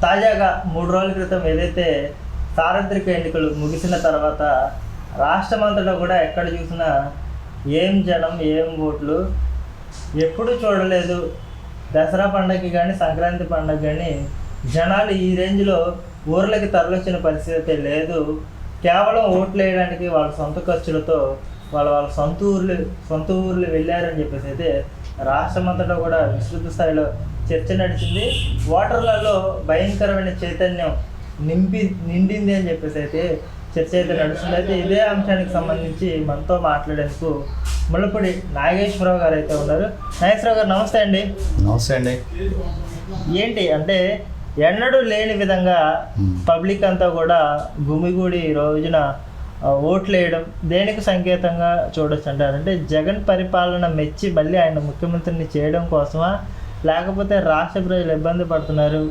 తాజాగా 3 రోజుల క్రితం ఏదైతే సార్వత్రిక ఎన్నికలు ముగిసిన తర్వాత రాష్ట్రమంతటా కూడా ఎక్కడ చూసినా ఏం జనం ఏం ఓట్లు ఎప్పుడు చూడలేదు. దసరా పండగకి కానీ సంక్రాంతి పండగ కానీ జనాలు ఈ రేంజ్లో ఊర్లకి తరలిచ్చిన పరిస్థితి లేదు. కేవలం ఓట్లు వేయడానికి వాళ్ళ సొంత ఖర్చులతో వాళ్ళ సొంత ఊర్లు వెళ్ళారని చెప్పేసి అయితే రాష్ట్రమంతటా కూడా విస్తృత స్థాయిలో చర్చ నడిచింది. ఓటర్లలో భయంకరమైన చైతన్యం నిండింది అని చెప్పేసి అయితే చర్చ అయితే నడుస్తుంది. అయితే ఇదే అంశానికి సంబంధించి మనతో మాట్లాడేందుకు ముళ్ళపూడి నాగేశ్వరరావు గారు అయితే ఉన్నారు. నాగేశ్వరరావు గారు నమస్తే అండి. నమస్తే అండి. ఏంటి అంటే ఎన్నడూ లేని విధంగా పబ్లిక్ అంతా కూడా గుమిగూడి ఈ రోజున ఓట్లు వేయడం దేనికి సంకేతంగా చూడొచ్చు అంటారు? అంటే జగన్ పరిపాలన మెచ్చి మళ్ళీ ఆయన ముఖ్యమంత్రిని చేయడం కోసమా, లేకపోతే రాష్ట్ర ప్రజలు ఇబ్బంది పడుతున్నారు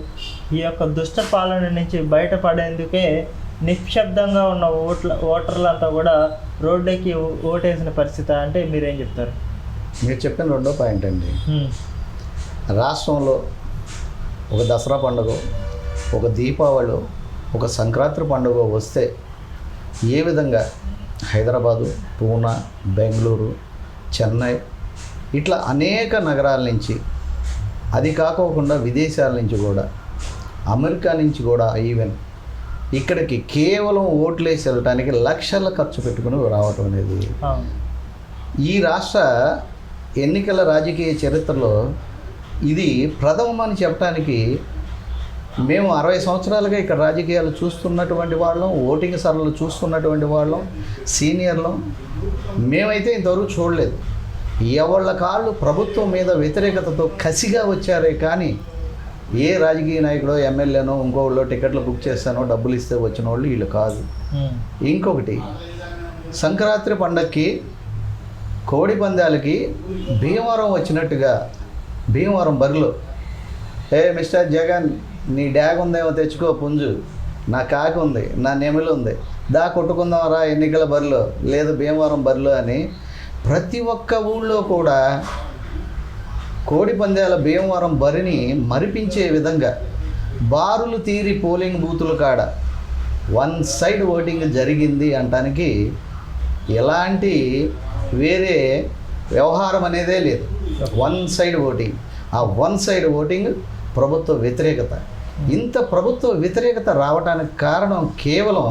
ఈ యొక్క దుష్ట పాలన నుంచి బయటపడేందుకే నిశ్శబ్దంగా ఉన్న ఓటర్లంతా కూడా రోడ్డుకి ఓటేసిన పరిస్థితి అంటే మీరేం చెప్తారు? మీరు చెప్పిన రెండో పాయింట్ అండి. రాష్ట్రంలో ఒక దసరా పండుగ, ఒక దీపావళి, ఒక సంక్రాంతి పండుగ వస్తే ఏ విధంగా హైదరాబాదు, పూనా, బెంగళూరు, చెన్నై ఇట్లా అనేక నగరాల నుంచి, అది కాకోకుండా విదేశాల నుంచి కూడా, అమెరికా నుంచి కూడా ఈవెన్ ఇక్కడికి కేవలం ఓట్లేసి వెళ్ళటానికి లక్షల ఖర్చు పెట్టుకుని రావటం అనేది ఈ రాష్ట్ర ఎన్నికల రాజకీయ చరిత్రలో ఇది ప్రథమమని చెప్పడానికి మేము 60 సంవత్సరాలుగా ఇక్కడ రాజకీయాలు చూస్తున్నటువంటి వాళ్ళం, ఓటింగ్ సరళలు చూస్తున్నటువంటి వాళ్ళం, సీనియర్లం. మేమైతే ఇంతవరకు చూడలేదు. ఎవళ్ళ కాళ్ళు ప్రభుత్వం మీద వ్యతిరేకతతో కసిగా వచ్చారే కానీ ఏ రాజకీయ నాయకుడో, ఎమ్మెల్యేనో, ఇంకోళ్ళు టికెట్లు బుక్ చేస్తానో డబ్బులు ఇస్తే వచ్చిన వాళ్ళు వీళ్ళు కాదు. ఇంకొకటి, సంక్రాంతి పండగకి కోడి పందాలకి భీమవరం వచ్చినట్టుగా భీమవరం బరిలో మిస్టర్ జగన్ నీ డ్యాగ్ ఉందేమో తెచ్చుకో పుంజు, నా కాకి ఉంది, నా నెమలి ఉంది, దా కొట్టుకుందాంరా ఎన్నికల బరిలో, లేదు భీమవరం బరిలో అని ప్రతి ఒక్క ఊళ్ళో కూడా కోడి పందాల భీమవరం బరిని మరిపించే విధంగా బారులు తీరి పోలింగ్ బూతుల కాడ 1 సైడ్ ఓటింగ్ జరిగింది అనటానికి ఎలాంటి వేరే వ్యవహారం అనేదే లేదు. 1 సైడ్ ఓటింగ్. ఆ 1 సైడ్ ఓటింగ్ ప్రభుత్వ వ్యతిరేకత. ఇంత ప్రభుత్వ వ్యతిరేకత రావడానికి కారణం కేవలం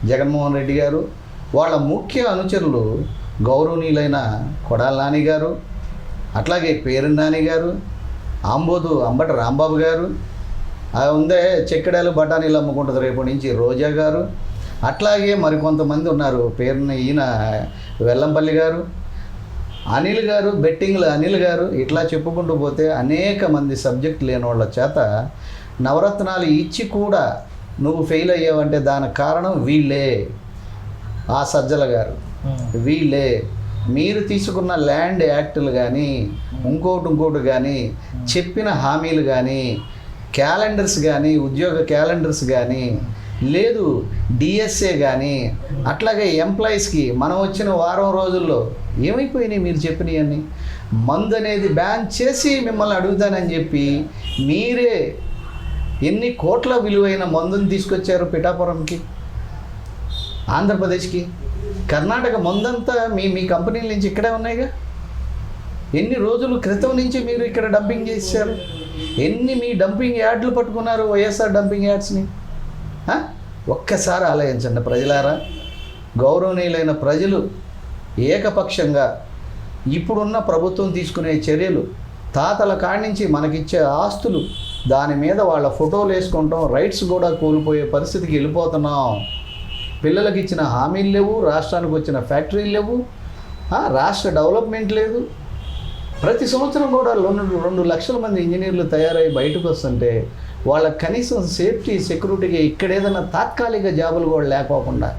జగన్మోహన్ రెడ్డి గారు, వాళ్ళ ముఖ్య అనుచరులు గౌరవనీయులైన కొడాల నాని గారు, అట్లాగే పేరు నాని గారు, అంబటి రాంబాబు గారు, ఉందే చెక్కడాలు బఠానీలు అమ్ముకుంటుంది రేపటి నుంచి రోజా గారు, అట్లాగే మరికొంతమంది ఉన్నారు. ఈయన వెల్లంపల్లి గారు, అనిల్ గారు, బెట్టింగ్లు అనిల్ గారు, ఇట్లా చెప్పుకుంటూ పోతే అనేక మంది సబ్జెక్ట్ లేని వాళ్ళ చేత నవరత్నాలు ఇచ్చి కూడా నువ్వు ఫెయిల్ అయ్యావంటే దానికి కారణం వీళ్ళే. ఆ సజ్జల గారు వీళ్ళే. మీరు తీసుకున్న ల్యాండ్ యాక్టులు కానీ ఇంకోటి కానీ చెప్పిన హామీలు కానీ క్యాలెండర్స్ కానీ ఉద్యోగ క్యాలెండర్స్ కానీ లేదు డిఎస్ఏ కానీ అట్లాగే ఎంప్లాయీస్కి మనం వచ్చిన వారం రోజుల్లో ఏమైపోయినాయి మీరు చెప్పినవన్నీ? మందు అనేది బ్యాన్ చేసి మిమ్మల్ని అడుగుతానని చెప్పి మీరే ఎన్ని కోట్ల విలువైన మందుని తీసుకొచ్చారు పిఠాపురంకి, ఆంధ్రప్రదేశ్కి. కర్ణాటక మందంతా మీ కంపెనీల నుంచి ఇక్కడే ఉన్నాయిగా. ఎన్ని రోజుల క్రితం నుంచి మీరు ఇక్కడ డంపింగ్ చేశారు? మీ డంపింగ్ యార్డ్లు పట్టుకున్నారు, వైఎస్ఆర్ డంపింగ్ యార్డ్స్ని. ఒక్కసారి ఆలోచించండి ప్రజలారా. గౌరవనీయులైన ప్రజలు ఏకపక్షంగా ఇప్పుడున్న ప్రభుత్వం తీసుకునే చర్యలు, తాతల కాడి నుంచి మనకిచ్చే ఆస్తులు, దాని మీద వాళ్ళ ఫోటోలు వేసుకుంటాం, రైట్స్ కూడా కోల్పోయే పరిస్థితికి వెళ్ళిపోతున్నాం. పిల్లలకి ఇచ్చిన హామీలు లేవు, రాష్ట్రానికి వచ్చిన ఫ్యాక్టరీలు లేవు, రాష్ట్ర డెవలప్మెంట్ లేదు. ప్రతి సంవత్సరం కూడా 2 లక్షల మంది ఇంజనీర్లు తయారై బయటకు వస్తుంటే వాళ్ళకి కనీసం సెక్యూరిటీగా ఇక్కడ ఏదైనా తాత్కాలిక జాబులు కూడా లేకోకుండా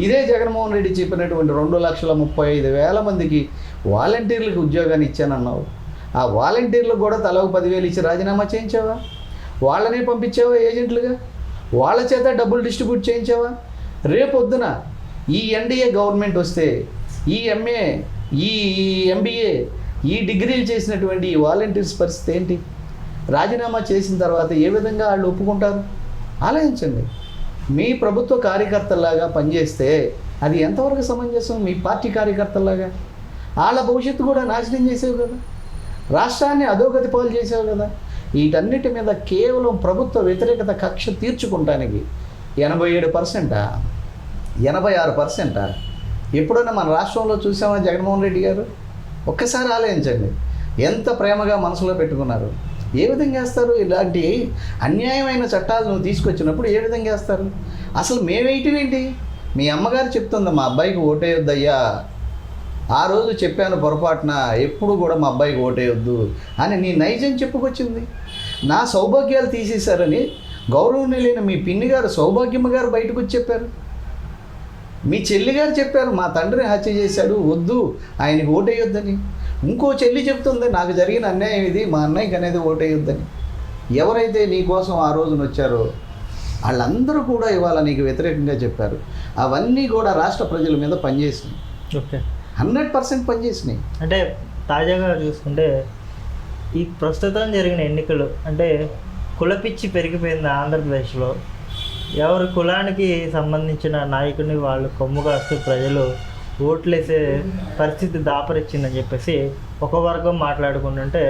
ఇదే జగన్మోహన్ రెడ్డి చెప్పినటువంటి 2,35,000 మందికి వాలంటీర్లకు ఉద్యోగాన్ని ఇచ్చానన్నావు. ఆ వాలంటీర్లకు కూడా తలకు 10,000 ఇచ్చి రాజీనామా చేయించావా? వాళ్ళనే పంపించావా ఏజెంట్లుగా? వాళ్ళ చేత డబ్బులు డిస్ట్రిబ్యూట్ చేయించావా? రేపొద్దున ఈ ఎన్డీఏ గవర్నమెంట్ వస్తే ఈ ఎంఏ, ఈ ఎంబీఏ, ఈ డిగ్రీలు చేసినటువంటి ఈ వాలంటీర్స్ పరిస్థితి ఏంటి? రాజీనామా చేసిన తర్వాత ఏ విధంగా వాళ్ళు ఒప్పుకుంటారు? ఆలోచించండి. మీ ప్రభుత్వ కార్యకర్తల్లాగా పనిచేస్తే అది ఎంతవరకు సమంజసం? మీ పార్టీ కార్యకర్తల్లాగా వాళ్ళ భవిష్యత్తు కూడా నాశనం చేసేవి కదా, రాష్ట్రాన్ని అధోగతి పాలు చేసేవి కదా. వీటన్నిటి మీద కేవలం ప్రభుత్వ వ్యతిరేకత కక్ష తీర్చుకుంటానికి 87%, 86%. ఎప్పుడైనా మన రాష్ట్రంలో చూసామా జగన్మోహన్ రెడ్డి గారు? ఒక్కసారి ఆలోచించండి. ఎంత ప్రేమగా మనసులో పెట్టుకున్నారు. ఏ విధంగా వేస్తారు? ఇలాంటి అన్యాయమైన చట్టాలు నువ్వు తీసుకొచ్చినప్పుడు ఏ విధంగా వేస్తారు? అసలు మేమేయటం ఏంటి? మీ అమ్మగారు చెప్తుంది, మా అబ్బాయికి ఓటేయొద్దయ్యా, ఆ రోజు చెప్పాను పొరపాటున, ఎప్పుడు కూడా మా అబ్బాయికి ఓటేయొద్దు అని నీ నైజం చెప్పుకొచ్చింది. నా సౌభాగ్యాలు తీసేశారని గౌరవనీయులైన మీ పిన్ని గారు సౌభాగ్యమ్మ గారు బయటకు వచ్చి చెప్పారు. మీ చెల్లి గారు చెప్పారు, మా తండ్రిని హత్య చేశాడు, వద్దు ఆయనకి ఓటేయొద్దని. ఇంకో చెల్లి చెప్తుంది, నాకు జరిగిన అన్యాయం ఇది, మా అన్నయ్యకి అనేది ఓటేయొద్దని. ఎవరైతే నీ కోసం ఆ రోజున వచ్చారో వాళ్ళందరూ కూడా ఇవాళ నీకు వ్యతిరేకంగా చెప్పారు. అవన్నీ కూడా రాష్ట్ర ప్రజల మీద పనిచేసినాయి. ఓకే, 100% పనిచేసినాయి. అంటే తాజాగా చూసుకుంటే ఈ ప్రస్తుతం జరిగిన ఎన్నికలు అంటే కులపిచ్చి పెరిగిపోయింది ఆంధ్రప్రదేశ్లో. ఎవరి కులానికి సంబంధించిన నాయకుడిని వాళ్ళు కొమ్ము కాస్తూ ప్రజలు ఓట్లేసే పరిస్థితి దాపరిచ్చిందని చెప్పేసి ఒక వర్గం మాట్లాడుకుంటుంటే,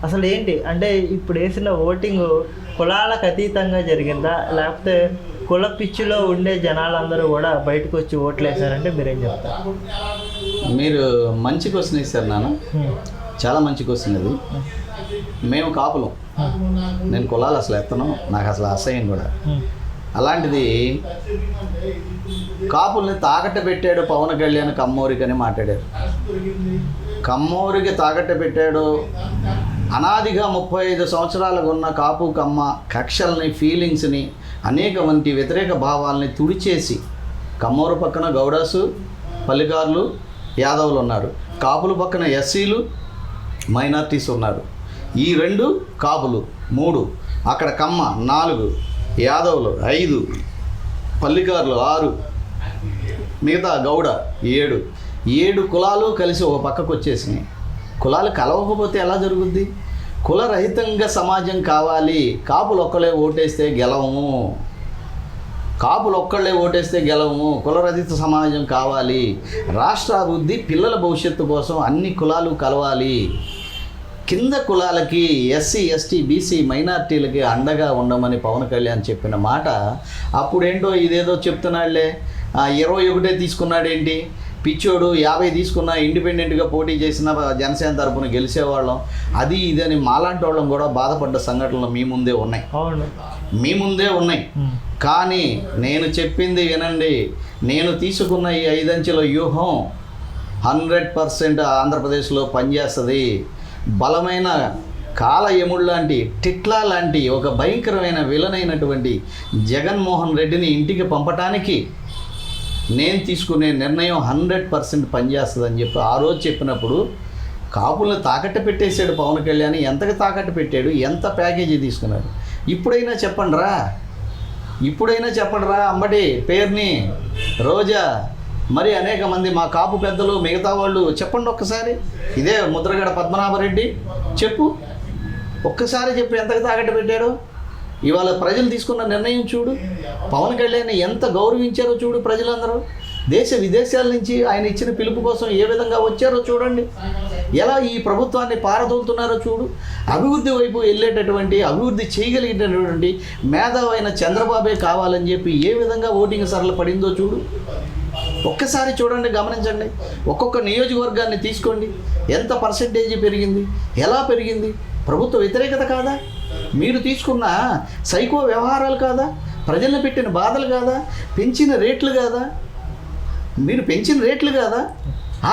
అసలు ఏంటి అంటే ఇప్పుడు వేసిన ఓటింగ్ కులాలకు అతీతంగా జరిగిందా, లేకపోతే కుల పిచ్చిలో ఉండే జనాలందరూ కూడా బయటకు వచ్చి ఓట్లు వేసారంటే మీరేం చెప్తారు? మీరు మంచి క్వశ్చన్ ఇస్తారు నాన్న, చాలా మంచి క్వశ్చన్ ఇది. మేము కాపులం, నేను కులాలు అసలు ఎత్తను, నాకు అసలు అసహ్యం కూడా. అలాంటిది కాపుల్ని తాకట్టు పెట్టాడు పవన్ కళ్యాణ్ కమ్మోరికి అని మాట్లాడారు. కమ్మోరికి తాకట్టు పెట్టాడు. అనాదిగా 35 సంవత్సరాలకు ఉన్న కాపు కమ్మ కక్షల్ని, ఫీలింగ్స్ని, అనేక వంటి వ్యతిరేక భావాల్ని తుడిచేసి, కమ్మోరు పక్కన గౌడాసు, పల్లికారులు, యాదవులు ఉన్నారు, కాపుల పక్కన ఎస్సీలు, మైనార్టీస్ ఉన్నారు. ఈ 2 కాపులు 3, అక్కడ కమ్మ 4, యాదవులు 5, పల్లికారులు 6, మిగతా గౌడ 7 కులాలు కలిసి ఒక పక్కకు వచ్చేసినాయి. కులాలు కలవకపోతే ఎలా జరుగుద్ది? కులరహితంగా సమాజం కావాలి. కాపులు ఒక్కళ్ళే ఓటేస్తే గెలవము, కాపులు ఒక్కళ్ళే ఓటేస్తే గెలవము. కులరహిత సమాజం కావాలి. రాష్ట్ర అభివృద్ధి, పిల్లల భవిష్యత్తు కోసం అన్ని కులాలు కలవాలి. కింద కులాలకి, ఎస్సీ, ఎస్టీ, బీసీ, మైనార్టీలకి అండగా ఉండమని పవన్ కళ్యాణ్ చెప్పిన మాట అప్పుడేంటో ఇదేదో చెప్తున్నాడులే, 21 తీసుకున్నాడేంటి పిచ్చోడు, 50 తీసుకున్నా ఇండిపెండెంట్గా పోటీ చేసిన జనసేన తరపున గెలిచేవాళ్ళం, అది ఇదని మాలాంటి వాళ్ళం కూడా బాధపడ్డ సంఘటనలు మీ ముందే ఉన్నాయి. మీ ముందే ఉన్నాయి. కానీ నేను చెప్పింది వినండి. నేను తీసుకున్న ఈ 5 అంచెల వ్యూహం 100% ఆంధ్రప్రదేశ్లో పనిచేస్తుంది. బలమైన కాల యముడు లాంటి, టిట్లా లాంటి ఒక భయంకరమైన విలనైనటువంటి జగన్మోహన్ రెడ్డిని ఇంటికి పంపటానికి నేను తీసుకునే నిర్ణయం 100% పనిచేస్తుందని చెప్పి ఆ రోజు చెప్పినప్పుడు కాపులను తాకట్టు పెట్టేశాడు పవన్ కళ్యాణ్. ఎంతకు తాకట్టు పెట్టాడు? ఎంత ప్యాకేజీ తీసుకున్నాడు? ఇప్పుడైనా చెప్పండిరా అంబటి, పేరుని, రోజా, మరి అనేక మంది మా కాపు పెద్దలు, మిగతా వాళ్ళు చెప్పండి ఒక్కసారి. ఇదే ముద్రగడ పద్మనాభరెడ్డి చెప్పు, ఒక్కసారి చెప్పు ఎంతకు తాకట్టు పెట్టాడో. ఇవాళ ప్రజలు తీసుకున్న నిర్ణయం చూడు, పవన్ కళ్యాణ్ ఎంత గౌరవించారో చూడు ప్రజలందరూ. దేశ విదేశాల నుంచి ఆయన ఇచ్చిన పిలుపు కోసం ఏ విధంగా వచ్చారో చూడండి, ఎలా ఈ ప్రభుత్వాన్ని పారదోలుతున్నారో చూడు. అభివృద్ధి వైపు వెళ్ళేటటువంటి, అభివృద్ధి చేయగలిగేటటువంటి మేధావైన చంద్రబాబే కావాలని చెప్పి ఏ విధంగా ఓటింగ్ సరళ పడిందో చూడు. ఒక్కసారి చూడండి, గమనించండి. ఒక్కొక్క నియోజకవర్గాన్ని తీసుకోండి, ఎంత పర్సెంటేజీ పెరిగింది, ఎలా పెరిగింది? ప్రభుత్వ వ్యతిరేకత కాదా? మీరు తీసుకున్న సైకో వ్యవహారాలు కాదా? ప్రజలను పెట్టిన బాధలు కాదా? పెంచిన రేట్లు కాదా? మీరు పెంచిన రేట్లు కాదా?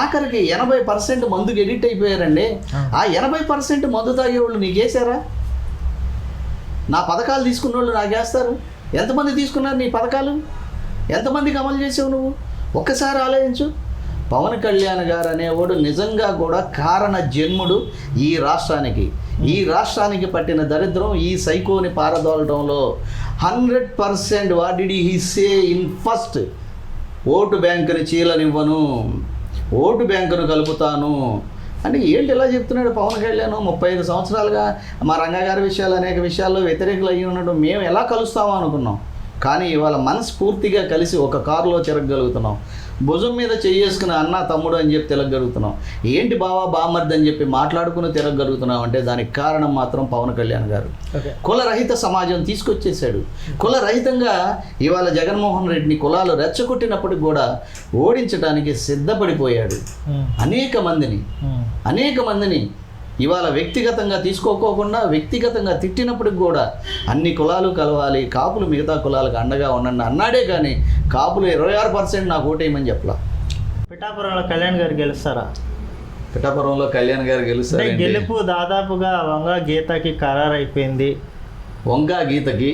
ఆఖరికి 80% మందుకు ఎడిట్ అయిపోయారండి. ఆ 80% మందు తాగేవాళ్ళు నీకేసారా? నా పథకాలు తీసుకున్న వాళ్ళు నాకేస్తారు. ఎంతమంది తీసుకున్నారు నీ పథకాలు? ఎంతమందికి అమలు చేసావు నువ్వు? ఒక్కసారి ఆలోచించు. పవన్ కళ్యాణ్ గారు అనేవాడు నిజంగా కూడా కారణ జన్ముడు ఈ రాష్ట్రానికి పట్టిన దరిద్రం ఈ సైకోని పారదోలటంలో 100%. What did he say in first? Vote బ్యాంకుని చీలనివ్వను, ఓటు బ్యాంకును కలుపుతాను, అంటే ఏంటి ఇలా చెప్తున్నాడు పవన్ కళ్యాణ్? 35 సంవత్సరాలుగా మా రంగా గారి విషయాలు అనేక విషయాల్లో వ్యతిరేకులు అయ్యి ఉండడం మేము ఎలా కలుస్తామో అనుకున్నాం. కానీ ఇవాళ మనస్ఫూర్తిగా కలిసి ఒక కారులో తిరగగలుగుతున్నాం. భుజం మీద చేసుకుని అన్న తమ్ముడు అని చెప్పి తిరగగలుగుతున్నాం. ఏంటి బావా బామర్ది అని చెప్పి మాట్లాడుకుని తిరగగలుగుతున్నాం అంటే దానికి కారణం మాత్రం పవన్ కళ్యాణ్ గారు. కులరహిత సమాజం తీసుకొచ్చేసాడు. కులరహితంగా ఇవాళ జగన్మోహన్ రెడ్డిని కులాలు రెచ్చగొట్టినప్పటికి కూడా ఓడించడానికి సిద్ధపడిపోయాడు. అనేక మందిని ఇవాళ వ్యక్తిగతంగా తీసుకోకోకుండా వ్యక్తిగతంగా తిట్టినప్పటికి కూడా అన్ని కులాలు కలవాలి, కాపులు మిగతా కులాలకు అండగా ఉండండి అన్నాడే కానీ కాపులు 26% నాకు ఓటేయమని చెప్పలా. పిఠాపురంలో కళ్యాణ్ గారు గెలుస్తారా? పిఠాపురంలో కళ్యాణ్ గారు గెలుస్తారు. గెలుపు దాదాపుగా వంగ గీతకి ఖరారు అయిపోయింది. వంగ గీతకి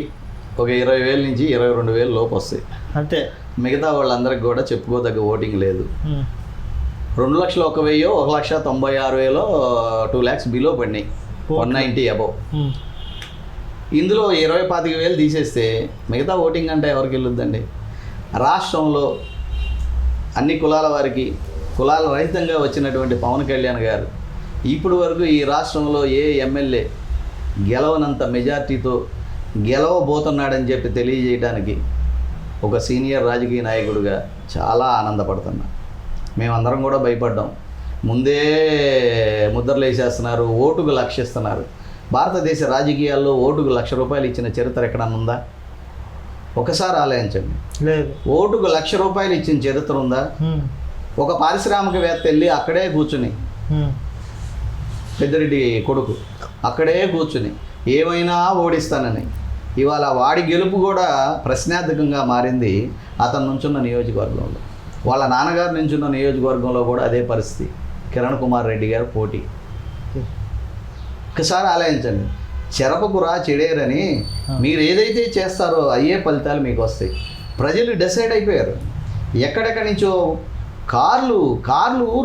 ఒక 20,000 నుంచి 22,000 లోపు వస్తాయి అంతే. మిగతా వాళ్ళందరికీ కూడా చెప్పుకోదగ్గ ఓటింగ్ లేదు. 2,01,000 1,96,000 2 lakhs బిలో పడినాయి, 190 అబవ్. ఇందులో 20,000 తీసేస్తే మిగతా ఓటింగ్ అంటే ఎవరికి వెళ్ళొద్దండి? రాష్ట్రంలో అన్ని కులాల వారికి కులాల రహితంగా వచ్చినటువంటి పవన్ కళ్యాణ్ గారు ఇప్పుడు వరకు ఈ రాష్ట్రంలో ఏ ఎమ్మెల్యే గెలవనంత మెజార్టీతో గెలవబోతున్నాడని చెప్పి తెలియజేయడానికి ఒక సీనియర్ రాజకీయ నాయకుడిగా చాలా ఆనందపడుతున్నా. మేమందరం కూడా భయపడ్డాం. ముందే ముద్రలు వేసేస్తున్నారు, ఓటుకు లక్షిస్తున్నారు. భారతదేశ రాజకీయాల్లో ఓటుకు ₹1,00,000 ఇచ్చిన చరిత్ర ఎక్కడన్నా ఉందా? ఒకసారి ఆలోచించండి. లేదు. ఓటుకు ₹1,00,000 ఇచ్చిన చరిత్ర ఉందా? ఒక పారిశ్రామికవేత్త వెళ్ళి అక్కడే కూర్చుని, పెద్దిరెడ్డి కొడుకు అక్కడే కూర్చుని ఏమైనా ఓడిస్తానని, ఇవాళ వాడి గెలుపు కూడా ప్రశ్నార్థకంగా మారింది అతను నుంచున్న నియోజకవర్గంలో. వాళ్ళ నాన్నగారు నుంచున్న నియోజకవర్గంలో కూడా అదే పరిస్థితి. కిరణ్ కుమార్ రెడ్డి గారు పోటీ. ఒకసారి ఆలోచించండి. చెరపకురా చెడేరని మీరు ఏదైతే చేస్తారో అయ్యే ఫలితాలు మీకు వస్తాయి. ప్రజలు డిసైడ్ అయిపోయారు. ఎక్కడెక్కడి నుంచో కార్లు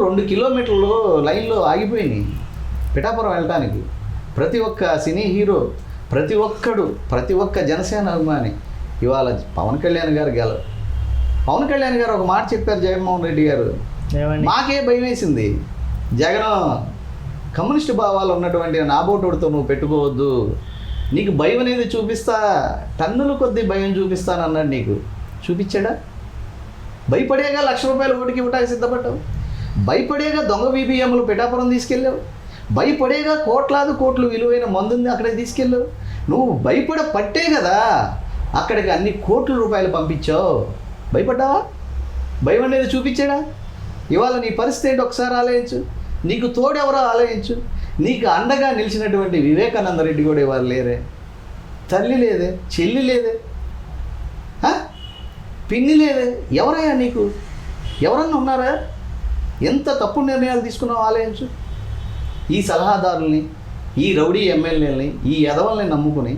2 కిలోమీటర్లు లైన్లో ఆగిపోయినాయి పిఠాపురం వెళ్ళటానికి. ప్రతి ఒక్క సినీ హీరో, ప్రతి ఒక్క జనసేన అభిమాని ఇవాళ పవన్ కళ్యాణ్ గారు పవన్ కళ్యాణ్ గారు ఒక మాట చెప్పారు. జగన్మోహన్ రెడ్డి గారు, మాకే భయం వేసింది, జగన్ కమ్యూనిస్టు భావాలు ఉన్నటువంటి నాబోటుడితో నువ్వు పెట్టుకోవద్దు, నీకు భయం అనేది చూపిస్తా, టన్నుల కొద్దీ భయం చూపిస్తానన్నాడు. నీకు చూపించాడా? భయపడేగా ₹1,00,000 ఓటుకి ఇవ్వడానికి సిద్ధపడ్డావు. భయపడేగా దొంగ VBMలు పిఠాపురం తీసుకెళ్ళావు. భయపడేగా కోట్లు విలువైన మందుని అక్కడికి తీసుకెళ్ళావు. నువ్వు పట్టే కదా అక్కడికి అన్ని కోట్ల రూపాయలు పంపించావు. భయపడ్డావా? భయం అనేది చూపించాడా? ఇవాళ నీ పరిస్థితి ఏంటి ఒకసారి ఆలోచించు. నీకు తోడెవరో ఆలోచించు. నీకు అండగా నిలిచినటువంటి వివేకానంద రెడ్డి కూడా ఇవాళ లేరే. తల్లి లేదే, చెల్లి లేదే, పిన్ని లేదే. ఎవరయ్యా నీకు? ఎవరన్నా ఉన్నారా? ఎంత తప్పుడు నిర్ణయాలు తీసుకున్నావు ఆలోచించు. ఈ సలహాదారుల్ని, ఈ రౌడీ ఎమ్మెల్యేలని, ఈ ఎదవల్ని నమ్ముకుని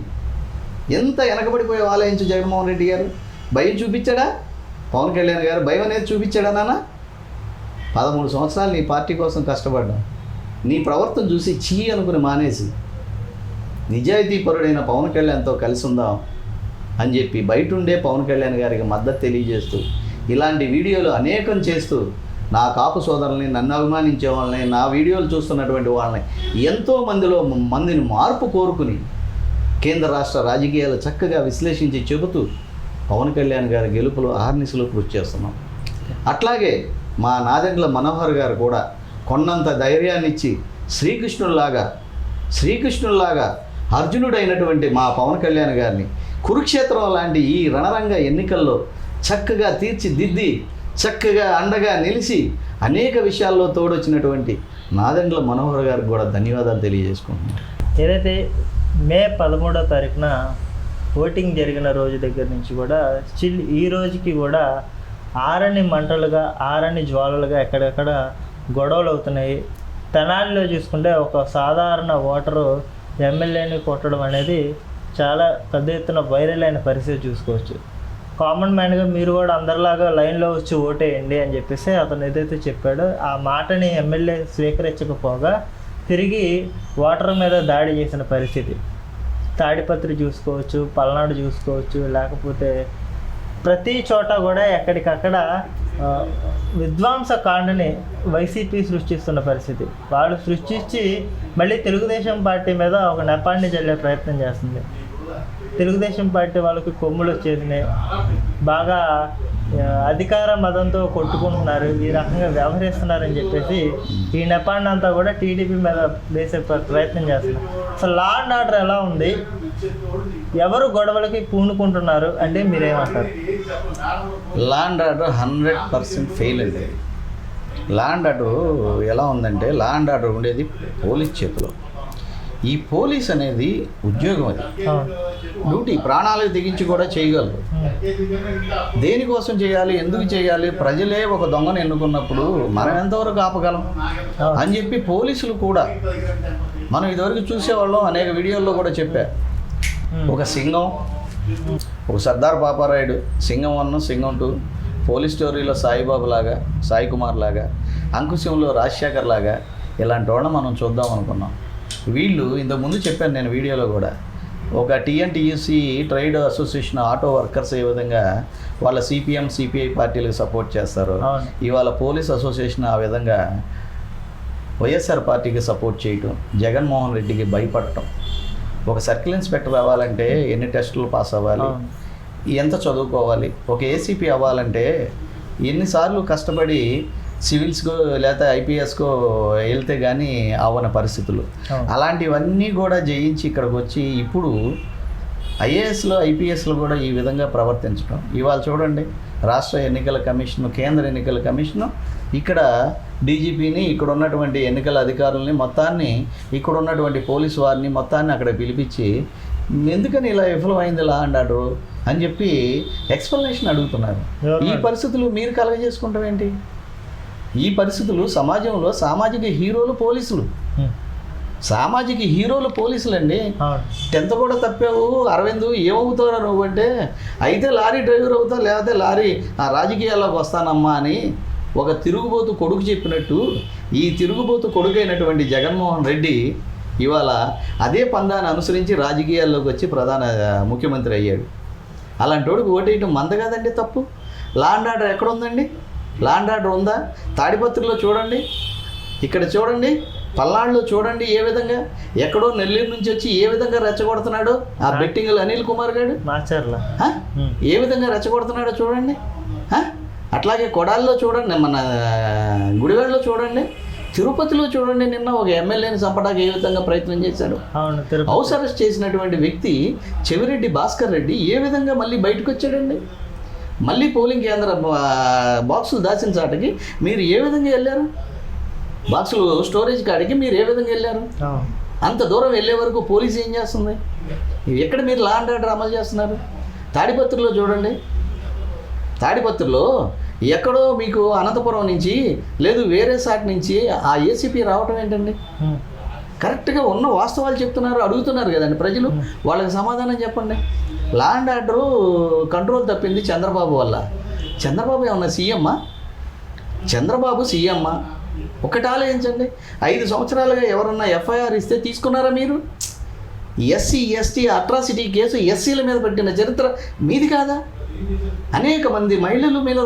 ఎంత వెనకబడిపోయే ఆలోచించు. జగన్మోహన్ రెడ్డి గారు భయం చూపించాడా? పవన్ కళ్యాణ్ గారు భయం అనేది చూపించాడా? నాన్న 13 సంవత్సరాలు నీ పార్టీ కోసం కష్టపడ్డాం. నీ ప్రవర్తన చూసి చీ అనుకుని మానేసి నిజాయితీపరుడైన పవన్ కళ్యాణ్తో కలిసి ఉందాం అని చెప్పి బయట ఉండే పవన్ కళ్యాణ్ గారికి మద్దతు తెలియజేస్తూ ఇలాంటి వీడియోలు అనేకం చేస్తూ నా కాపు సోదరుల్ని, నన్ను అభిమానించే వాళ్ళని, నా వీడియోలు చూస్తున్నటువంటి వాళ్ళని ఎంతో మందిని మార్పు కోరుకుని కేంద్ర రాష్ట్ర రాజకీయాలు చక్కగా విశ్లేషించి చెబుతూ పవన్ కళ్యాణ్ గారి గెలుపులో అహర్నిశలు కృషి చేస్తున్నాం. అట్లాగే మా నాదెండ్ల మనోహర్ గారు కూడా కొన్నంత ధైర్యాన్ని ఇచ్చి శ్రీకృష్ణుల్లాగా అర్జునుడైనటువంటి మా పవన్ కళ్యాణ్ గారిని కురుక్షేత్రం లాంటి ఈ రణరంగ ఎన్నికల్లో చక్కగా తీర్చిదిద్ది, చక్కగా అండగా నిలిచి అనేక విషయాల్లో తోడొచ్చినటువంటి నాదెండ్ల మనోహర్ గారికి కూడా ధన్యవాదాలు తెలియజేసుకుంటున్నాను. ఏదైతే మే 13వ తారీఖున ఓటింగ్ జరిగిన రోజు దగ్గర నుంచి కూడా స్టిల్ ఈ రోజుకి కూడా ఆరని మంటలుగా, ఆరని జ్వాలలుగా ఎక్కడెక్కడ గొడవలు అవుతున్నాయి. తెనాలిలో చూసుకుంటే ఒక సాధారణ ఓటరు ఎమ్మెల్యేని కొట్టడం అనేది చాలా పెద్ద ఎత్తున వైరల్ అయిన పరిస్థితి చూసుకోవచ్చు. కామన్ మ్యాన్గా మీరు కూడా అందరిలాగా లైన్లో వచ్చి ఓటేయండి అని చెప్పేసి అతను ఏదైతే చెప్పాడో ఆ మాటని ఎమ్మెల్యే స్వీకరించకపోగా తిరిగి ఓటర్ మీద దాడి చేసిన పరిస్థితి. తాడిపత్రి చూసుకోవచ్చు, పల్నాడు చూసుకోవచ్చు, లేకపోతే ప్రతి చోట కూడా ఎక్కడికక్కడ విధ్వంస కాండని వైసీపీ సృష్టిస్తున్న పరిస్థితి. వాళ్ళు సృష్టించి మళ్ళీ తెలుగుదేశం పార్టీ మీద ఒక నెపాన్ని చల్లే ప్రయత్నం చేస్తుంది. తెలుగుదేశం పార్టీ వాళ్ళకి కొమ్ములు వచ్చేసినాయి, బాగా అధికార మదంతో కొట్టుకుంటున్నారు, ఈ రకంగా వ్యవహరిస్తున్నారని చెప్పేసి ఈ నెపాన్ని అంతా కూడా టీడీపీ మీద వేసే ప్రయత్నం చేస్తున్నారు. అసలు లా అండ్ ఆర్డర్ ఎలా ఉంది, ఎవరు గొడవలకి పూనుకుంటున్నారు అంటే మీరేమంటారు? లా అండ్ ఆర్డర్ 100% ఫెయిల్ అండి. లా అండ్ ఆర్డర్ ఎలా ఉందంటే, లా అండ్ ఆర్డర్ ఉండేది పోలీస్ చేతిలో. ఈ పోలీస్ అనేది ఉద్యోగం, అది డ్యూటీ, ప్రాణాలకు తెగించి కూడా చేయగలరు. దేనికోసం చేయాలి, ఎందుకు చేయాలి? ప్రజలే ఒక దొంగను ఎన్నుకున్నప్పుడు మనం ఎంతవరకు ఆపగలం అని చెప్పి పోలీసులు కూడా, మనం ఇదివరకు చూసేవాళ్ళం, అనేక వీడియోల్లో కూడా చెప్పా. ఒక సింగం, ఒక సర్దార్ పాపారాయుడు, సింగం 1, సింగం 2, పోలీస్ స్టోరీలో సాయిబాబు లాగా, సాయి కుమార్ లాగా, అంకుశంలో రాజశేఖర్ లాగా, ఇలాంటి వాళ్ళని మనం చూద్దాం అనుకున్నాం. వీళ్ళు ఇంతకుముందు చెప్పాను నేను వీడియోలో కూడా, ఒక TNTUC trade association auto workers ఏ విధంగా వాళ్ళ సిపిఎం సిపిఐ పార్టీలకు సపోర్ట్ చేస్తారు, ఇవాళ పోలీస్ అసోసియేషన్ ఆ విధంగా వైఎస్ఆర్ పార్టీకి సపోర్ట్ చేయటం, జగన్మోహన్ రెడ్డికి భయపడటం. ఒక సర్కిల్ ఇన్స్పెక్టర్ అవ్వాలంటే ఎన్ని టెస్టులు పాస్ అవ్వాలి, ఎంత చదువుకోవాలి, ఒక ఏసీపీ అవ్వాలంటే ఎన్నిసార్లు కష్టపడి సివిల్స్కో లేకపోతే ఐపీఎస్కో వెళ్తే కానీ అవ్వని పరిస్థితులు. అలాంటివన్నీ కూడా జయించి ఇక్కడికి వచ్చి ఇప్పుడు ఐఏఎస్లో ఐపీఎస్లో కూడా ఈ విధంగా ప్రవర్తించడం. ఇవాళ చూడండి, రాష్ట్ర ఎన్నికల కమిషన్, కేంద్ర ఎన్నికల కమిషను ఇక్కడ డీజీపీని, ఇక్కడ ఉన్నటువంటి ఎన్నికల అధికారులని మొత్తాన్ని, ఇక్కడ ఉన్నటువంటి పోలీసు వారిని మొత్తాన్ని అక్కడ పిలిపించి ఎందుకని ఇలా విఫలమైంది లా అండ్ ఆర్డర్ అని చెప్పి ఎక్స్ప్లెనేషన్ అడుగుతున్నారు. ఈ పరిస్థితులు మీరు కలగజేసుకుంటాం ఏంటి? ఈ పరిస్థితులు సమాజంలో సామాజిక హీరోలు పోలీసులు, సామాజిక హీరోలు పోలీసులు అండి. 10th కూడా తప్పావు అరవింద్, ఏమవుతావు నువ్వు అంటే, అయితే లారీ డ్రైవర్ అవుతావు, లేకపోతే లారీ రాజకీయాల్లోకి వస్తానమ్మా అని ఒక తిరుగుబోతు కొడుకు చెప్పినట్టు, ఈ తిరుగుబోతు కొడుకైనటువంటి జగన్మోహన్ రెడ్డి ఇవాళ అదే పందాన్ని అనుసరించి రాజకీయాల్లోకి వచ్చి ప్రధాన ముఖ్యమంత్రి అయ్యాడు. అలాంటి వాడికి ఓటేయటం మంద కాదండి తప్పు. లా అండ్ ఆర్డర్ ఎక్కడ ఉందండి? లా అండ్ ఆర్డర్ ఉందా? తాడిపత్రిలో చూడండి, ఇక్కడ చూడండి, పల్నాడులో చూడండి, ఏ విధంగా ఎక్కడో నెల్లూరు నుంచి వచ్చి ఏ విధంగా రెచ్చగొడుతున్నాడో ఆ బెట్టింగ్లు అనిల్ కుమార్ గారు ఏ విధంగా రెచ్చగొడుతున్నాడో చూడండి. అట్లాగే కొడాల్లో చూడండి, మన గుడివాడలో చూడండి, తిరుపతిలో చూడండి, నిన్న ఒక ఎమ్మెల్యేని చంపడానికి ఏ విధంగా ప్రయత్నం చేశాడు. హౌస్ అరెస్ట్ చేసినటువంటి వ్యక్తి చెవిరెడ్డి భాస్కర్ రెడ్డి ఏ విధంగా మళ్ళీ బయటకు వచ్చాడండి. మళ్ళీ పోలింగ్ కేంద్ర బాక్సులు దాచిన చాటకి మీరు ఏ విధంగా వెళ్ళారు? బాక్సులు స్టోరేజ్ కాడికి మీరు ఏ విధంగా వెళ్ళారు? అంత దూరం వెళ్ళే వరకు పోలీసు ఏం చేస్తుంది? ఎక్కడ మీరు లా అండ్ ఆర్డర్ అమలు చేస్తున్నారు? తాడిపత్రిలో చూడండి, తాడిపత్రిలో ఎక్కడో మీకు అనంతపురం నుంచి లేదు వేరే సాట్ నుంచి ఆ ఏసీపీ రావటం ఏంటండి? కరెక్ట్గా ఉన్న వాస్తవాలు చెప్తున్నారు, అడుగుతున్నారు కదండి ప్రజలు, వాళ్ళకి సమాధానం చెప్పండి. లా అండ్ ఆర్డరు కంట్రోల్ తప్పింది చంద్రబాబు వల్ల. చంద్రబాబు ఏమన్నా సీఎమ్మా? చంద్రబాబు సీఎమ్మా? ఒకటి ఆలోచించండి, 5 సంవత్సరాలుగా ఎవరన్నా ఎఫ్ఐఆర్ ఇస్తే తీసుకున్నారా మీరు? ఎస్సీ ఎస్టీ అట్రాసిటీ కేసు ఎస్సీల మీద పెట్టిన చరిత్ర మీది కాదా? అనేక మంది మహిళల మీద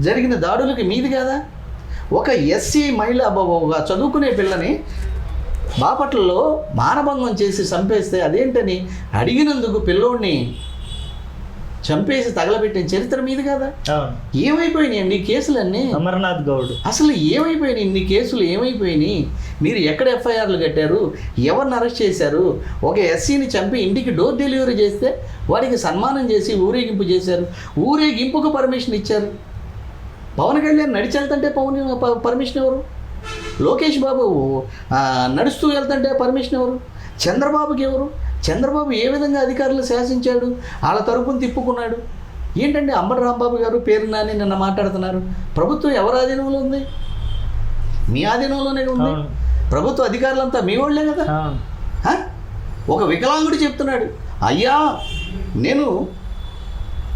జరిగిన దాడులకి మీది కాదా? ఒక ఎస్సీ మహిళ, ఒక చదువుకునే పిల్లని బాపట్లలో మానభంగం చేసి చంపేస్తే అదేంటని అడిగినందుకు పిల్లోడిని చంపేసి తగలబెట్టిన చరిత్ర మీది కదా? ఏమైపోయినాయి అండి కేసులన్నీ? అమర్నాథ్ గౌడ్ అసలు ఏమైపోయినాయి? ఇన్ని కేసులు ఏమైపోయినాయి? మీరు ఎక్కడ ఎఫ్ఐఆర్లు కట్టారు? ఎవరిని అరెస్ట్ చేశారు? ఒక ఎస్సీని చంపి ఇంటికి డోర్ డెలివరీ చేస్తే వాడికి సన్మానం చేసి ఊరేగింపు చేశారు, ఊరేగింపుకు పర్మిషన్ ఇచ్చారు. పవన్ కళ్యాణ్ నడిచి వెళ్తుంటే పర్మిషన్ ఎవరు? లోకేష్ బాబు నడుస్తూ వెళ్తుంటే పర్మిషన్ ఎవరు? చంద్రబాబుకి ఎవరు? చంద్రబాబు ఏ విధంగా అధికారులు శాసించాడు, వాళ్ళ తరపున తిప్పుకున్నాడు? ఏంటంటే అంబటి రాంబాబు గారు పేరు నాని నిన్న మాట్లాడుతున్నారు. ప్రభుత్వం ఎవరి ఆధీనంలో ఉంది? మీ ఆధీనంలోనే ఉంది. ప్రభుత్వ అధికారులంతా మీ వాళ్ళే కదా. ఒక వికలాంగుడు చెప్తున్నాడు, అయ్యా నేను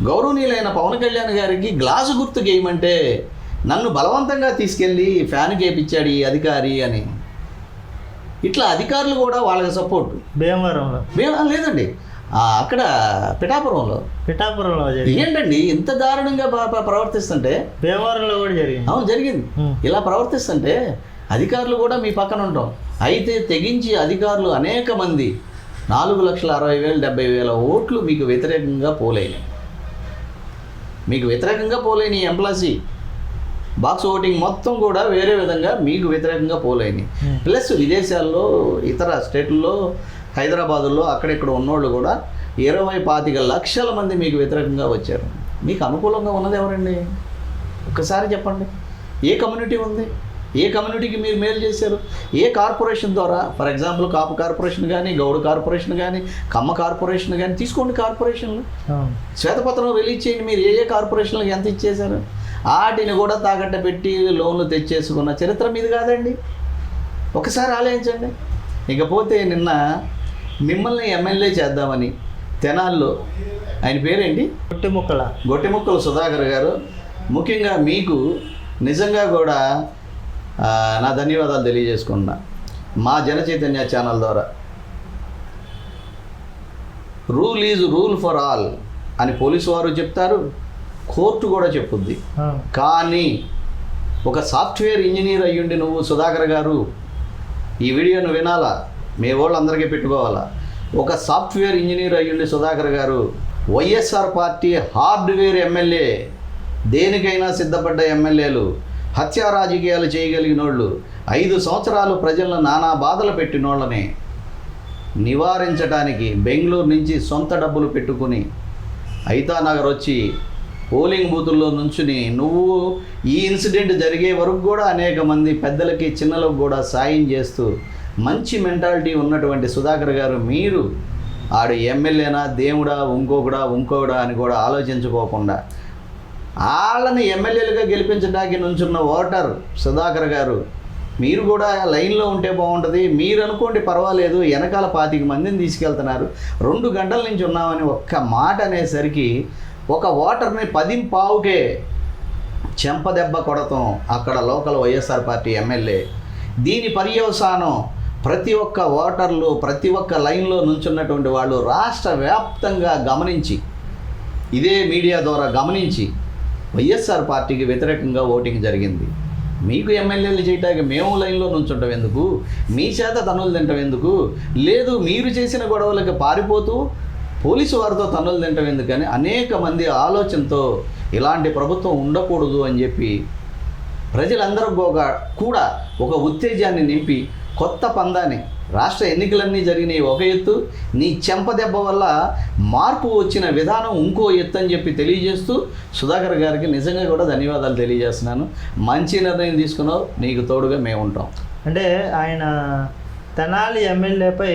గౌరవనీయులైన పవన్ కళ్యాణ్ గారికి గ్లాసు గుర్తు గేయమంటే నన్ను బలవంతంగా తీసుకెళ్ళి ఫ్యాన్ గేపించాడు ఈ అధికారి అని. ఇట్లా అధికారులు కూడా వాళ్ళకి సపోర్ట్. భీమవరం లేదండి, అక్కడ పిఠాపురంలో జరిగింది. ఏంటండి ఇంత దారుణంగా ప్రవర్తిస్తుంటే? భీమవరంలో కూడా జరిగింది. అవును జరిగింది. ఇలా ప్రవర్తిస్తుంటే అధికారులు కూడా మీ పక్కన ఉంటాం. అయితే తెగించి అధికారులు అనేక మంది 4,60,000 70,000 ఓట్లు మీకు వ్యతిరేకంగా పోలేని ఎంప్లాసీ బాక్స్ ఓటింగ్ మొత్తం కూడా వేరే విధంగా మీకు వ్యతిరేకంగా పోలేని, ప్లస్ విదేశాల్లో ఇతర స్టేట్లలో హైదరాబాదులో అక్కడెక్కడ ఉన్నోళ్ళు కూడా 20-25 లక్షల మంది మీకు వ్యతిరేకంగా వచ్చారు. మీకు అనుకూలంగా ఉన్నది ఎవరండి? ఒక్కసారి చెప్పండి. ఏ కమ్యూనిటీ ఉంది? ఏ కమ్యూనిటీకి మీరు మేలు చేశారు? ఏ కార్పొరేషన్ ద్వారా? ఫర్ ఎగ్జాంపుల్ కాపు కార్పొరేషన్ కానీ, గౌడ కార్పొరేషన్ కానీ, కమ్మ కార్పొరేషన్ కానీ తీసుకోండి. కార్పొరేషన్లు శ్వేతపత్రం రిలీజ్ చేయండి. మీరు ఏ కార్పొరేషన్లకు ఎంత ఇచ్చేశారు? వాటిని కూడా తాకట్ట పెట్టి లోన్లు తెచ్చేసుకున్న చరిత్ర మీది కాదండి. ఒకసారి ఆలోచించండి. ఇకపోతే నిన్న మిమ్మల్ని ఎమ్మెల్యే చేద్దామని తెనాల్లో, ఆయన పేరేంటి, గొట్టిముక్కల సుధాకర్ గారు, ముఖ్యంగా మీకు నిజంగా కూడా నా ధన్యవాదాలు తెలియజేసుకున్నా. మా జనచైతన్య ఛానల్ ద్వారా rule is rule for all అని పోలీసు వారు చెప్తారు, కోర్టు కూడా చెప్పుద్ది. కానీ ఒక సాఫ్ట్వేర్ ఇంజనీర్ అయ్యుండి నువ్వు సుధాకర్ గారు ఈ వీడియోను వినాలా, మీ వాళ్ళందరికీ పెట్టుకోవాలా. ఒక సాఫ్ట్వేర్ ఇంజనీర్ అయ్యుండి సుధాకర్ గారు వైఎస్ఆర్ పార్టీ హార్డ్వేర్ ఎమ్మెల్యే, దేనికైనా సిద్ధపడ్డ ఎమ్మెల్యేలు, హత్యా రాజకీయాలు చేయగలిగినోళ్ళు, 5 సంవత్సరాలు ప్రజలను నానా బాధలు పెట్టినోళ్ళని నివారించడానికి బెంగళూరు నుంచి సొంత డబ్బులు పెట్టుకుని ఐతానగర్ వచ్చి పోలింగ్ బూతుల్లో నుంచుని నువ్వు ఈ ఇన్సిడెంట్ జరిగే వరకు కూడా అనేక మంది పెద్దలకి చిన్నలకు కూడా సాయం చేస్తూ మంచి మెంటాలిటీ ఉన్నటువంటి సుధాకర్ గారు, మీరు ఆడు ఎమ్మెల్యేనా దేవుడా ఇంకొకడా అని కూడా ఆలోచించుకోకుండా వాళ్ళని ఎమ్మెల్యేలుగా గెలిపించడానికి నుంచున్న ఓటర్ సుధాకర్ గారు, మీరు కూడా లైన్లో ఉంటే బాగుంటుంది. మీరు అనుకోండి పర్వాలేదు, వెనకాల 25 మందిని తీసుకెళ్తున్నారు, 2 గంటల నుంచి ఉన్నామని ఒక్క మాట అనేసరికి ఒక ఓటర్ని 10:15కే చెంపదెబ్బ కొడతాం అక్కడ లోకల్ వైఎస్ఆర్ పార్టీ ఎమ్మెల్యే. దీని పర్యవసానం ప్రతి ఒక్క ఓటర్లు, ప్రతి ఒక్క లైన్లో నుంచున్నటువంటి వాళ్ళు రాష్ట్ర వ్యాప్తంగా గమనించి, ఇదే మీడియా ద్వారా గమనించి వైఎస్ఆర్ పార్టీకి వ్యతిరేకంగా ఓటింగ్ జరిగింది. మీకు ఎమ్మెల్యేలు చేయటానికి మేము లైన్లో నుంచుంటాం ఎందుకు? మీ చేత తన్నులు తింటాం ఎందుకు? లేదు మీరు చేసిన గొడవలకి పారిపోతూ పోలీసు వారితో తన్నులు తింటాం ఎందుకని అనేక మంది ఆలోచనతో ఇలాంటి ప్రభుత్వం ఉండకూడదు అని చెప్పి ప్రజలందరూ కూడా ఒక ఉత్తేజాన్ని నింపి కొత్త పందాన్ని, రాష్ట్ర ఎన్నికలన్నీ జరిగినాయి ఒక ఎత్తు, నీ చెంపదెబ్బ వల్ల మార్పు వచ్చిన విధానం ఇంకో ఎత్తు అని చెప్పి తెలియజేస్తూ సుధాకర్ గారికి నిజంగా కూడా ధన్యవాదాలు తెలియజేస్తున్నాను. మంచి నిర్ణయం తీసుకున్నావు, నీకు తోడుగా మేము ఉంటాం. అంటే ఆయన తెనాలి ఎమ్మెల్యేపై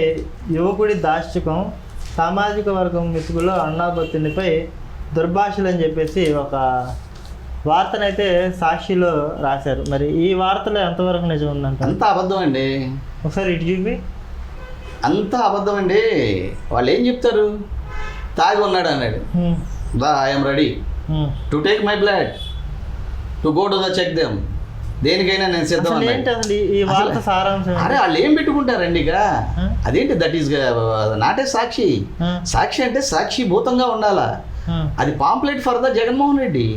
యువకుడి దాష్టికం, సామాజిక వర్గం మితుకులో అన్నాబత్తినిపై దుర్భాషలు అని చెప్పేసి ఒక వార్తనైతే సాక్షిలో రాశారు. మరి ఈ వార్తలో ఎంతవరకు నిజం ఉందంట? అంతా అబద్ధం అండి. ఒకసారి ఇటు చూపి. అంతా అబద్ధం అండి. వాళ్ళు ఏం చెప్తారు, తాగి ఉన్నాడు అన్నాడు, దా I'm ready to take my blood to go to the check them, దేనికైనా నేను సిద్ధం. అరే వాళ్ళు ఏం పెట్టుకుంటారండి ఇక, అదేంటి, that is not a Sakshi. Sakshi అంటే సాక్షిభూతంగా ఉండాలా. అది pamphlet for the Jaganmohan Reddy,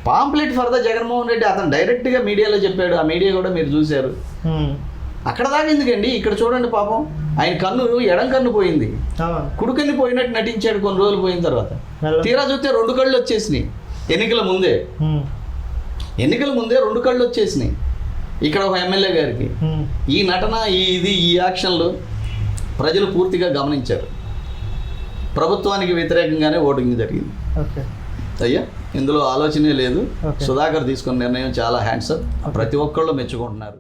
pamphlet for the Jaganmohan Reddy. అతను డైరెక్ట్గా మీడియాలో చెప్పాడు, ఆ మీడియా కూడా మీరు చూశారు. అక్కడ దాకా ఎందుకండి, ఇక్కడ చూడండి పాపం ఆయన కన్ను, ఎడం కన్ను పోయింది, కుడికన్ను పోయినట్టు నటించాడు కొన్ని రోజులు పోయిన తర్వాత. తీరా చూస్తే 2 కళ్ళు వచ్చేసినాయి. ఎన్నికల ముందే 2 కళ్ళు వచ్చేసినాయి ఇక్కడ ఒక ఎమ్మెల్యే గారికి. ఈ నటన, ఈ యాక్షన్లు ప్రజలు పూర్తిగా గమనించారు. ప్రభుత్వానికి వ్యతిరేకంగానే ఓటింగ్ జరిగింది. అయ్యా ఇందులో ఆలోచనే లేదు. సుధాకర్ తీసుకున్న నిర్ణయం చాలా హ్యాండ్సప్, ప్రతి ఒక్కళ్ళు మెచ్చుకుంటున్నారు.